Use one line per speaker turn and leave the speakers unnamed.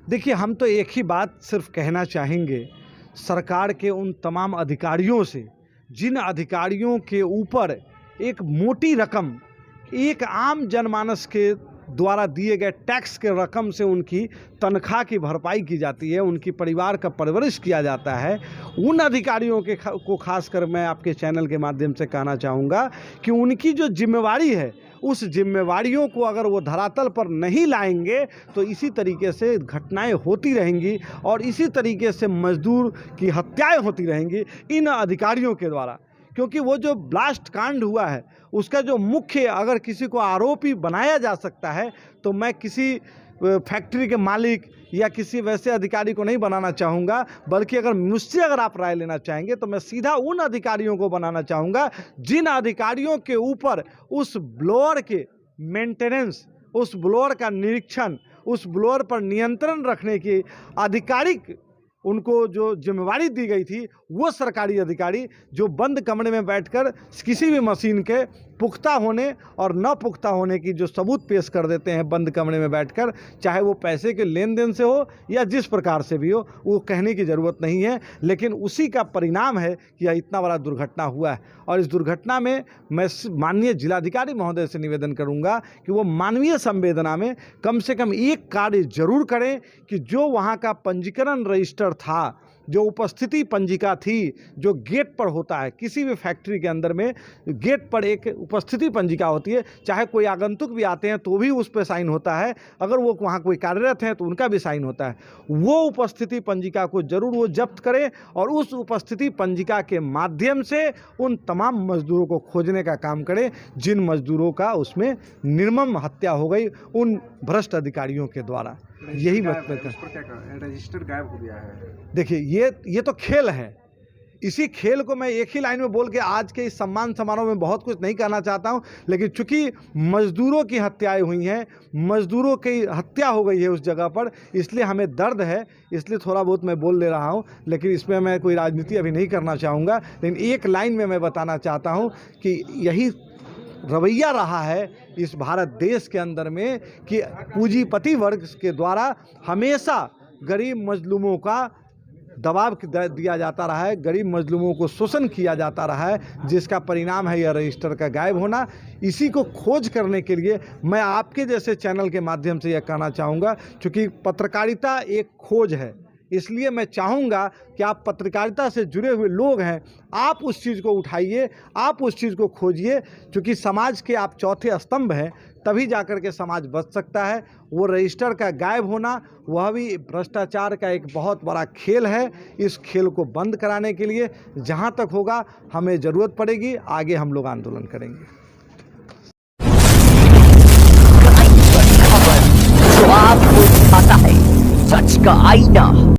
देखिए, हम तो एक ही बात सिर्फ कहना चाहेंगे सरकार के उन तमाम अधिकारियों से, जिन अधिकारियों के ऊपर एक मोटी रकम एक आम जनमानस के द्वारा दिए गए टैक्स के रकम से उनकी तनख्वाह की भरपाई की जाती है, उनकी परिवार का परवरिश किया जाता है। उन अधिकारियों को खासकर मैं आपके चैनल के माध्यम से कहना चाहूँगा कि उनकी जो जिम्मेवारी है, उस जिम्मेवारियों को अगर वो धरातल पर नहीं लाएंगे तो इसी तरीके से घटनाएं होती रहेंगी और इसी तरीके से मजदूर की हत्याएं होती रहेंगी इन अधिकारियों के द्वारा। क्योंकि वो जो ब्लास्ट कांड हुआ है उसका जो मुख्य अगर किसी को आरोपी बनाया जा सकता है तो मैं किसी फैक्ट्री के मालिक या किसी वैसे अधिकारी को नहीं बनाना चाहूँगा, बल्कि अगर आप राय लेना चाहेंगे तो मैं सीधा उन अधिकारियों को बनाना चाहूँगा जिन अधिकारियों के ऊपर उस ब्लोअर के मेंटेनेंस, उस ब्लोअर का निरीक्षण, उस ब्लोअर पर नियंत्रण रखने की आधिकारिक उनको जो जिम्मेवारी दी गई थी, वो सरकारी अधिकारी जो बंद कमरे में बैठकर किसी भी मशीन के पुख्ता होने और न पुख्ता होने की जो सबूत पेश कर देते हैं बंद कमरे में बैठकर, चाहे वो पैसे के लेन देन से हो या जिस प्रकार से भी हो, वो कहने की ज़रूरत नहीं है। लेकिन उसी का परिणाम है कि यह इतना बड़ा दुर्घटना हुआ है। और इस दुर्घटना में मैं माननीय जिलाधिकारी महोदय से निवेदन करूंगा कि वो मानवीय संवेदना में कम से कम एक कार्य जरूर करें कि जो वहाँ का पंजीकरण रजिस्टर था, जो उपस्थिति पंजिका थी, जो गेट पर होता है, किसी भी फैक्ट्री के अंदर में गेट पर एक उपस्थिति पंजिका होती है, चाहे कोई आगंतुक भी आते हैं तो भी उस पर साइन होता है, अगर वो वहाँ कोई कार्यरत हैं तो उनका भी साइन होता है। वो उपस्थिति पंजिका को जरूर वो जब्त करें और उस उपस्थिति पंजिका के माध्यम से उन तमाम मजदूरों को खोजने का काम करें जिन मजदूरों का उसमें निर्मम हत्या हो गई उन भ्रष्ट अधिकारियों के द्वारा। यही बात
रजिस्टर गायब हो गया है।
देखिए, ये तो खेल है। इसी खेल को मैं एक ही लाइन में बोल के आज के इस सम्मान समारोह में बहुत कुछ नहीं कहना चाहता हूं, लेकिन चूंकि मजदूरों की हत्याएं हुई हैं, मजदूरों की हत्या हो गई है उस जगह पर, इसलिए हमें दर्द है, इसलिए थोड़ा बहुत मैं बोल ले रहा हूं। लेकिन इसमें मैं कोई राजनीति अभी नहीं करना चाहूँगा, लेकिन एक लाइन में मैं बताना चाहता हूँ कि यही रवैया रहा है इस भारत देश के अंदर में कि पूंजीपति वर्ग के द्वारा हमेशा गरीब मजलूमों का दबाव दिया जाता रहा है, गरीब मजलूमों को शोषण किया जाता रहा है, जिसका परिणाम है यह रजिस्टर का गायब होना। इसी को खोज करने के लिए मैं आपके जैसे चैनल के माध्यम से यह कहना चाहूँगा, क्योंकि पत्रकारिता एक खोज है, इसलिए मैं चाहूँगा कि आप पत्रकारिता से जुड़े हुए लोग हैं, आप उस चीज़ को उठाइए, आप उस चीज़ को खोजिए, क्योंकि समाज के आप चौथे स्तंभ हैं, तभी जाकर के समाज बच सकता है। वो रजिस्टर का गायब होना वह भी भ्रष्टाचार का एक बहुत बड़ा खेल है। इस खेल को बंद कराने के लिए जहाँ तक होगा हमें ज़रूरत पड़ेगी, आगे हम लोग आंदोलन करेंगे।
जो आपको दिखाता है सच का आईना।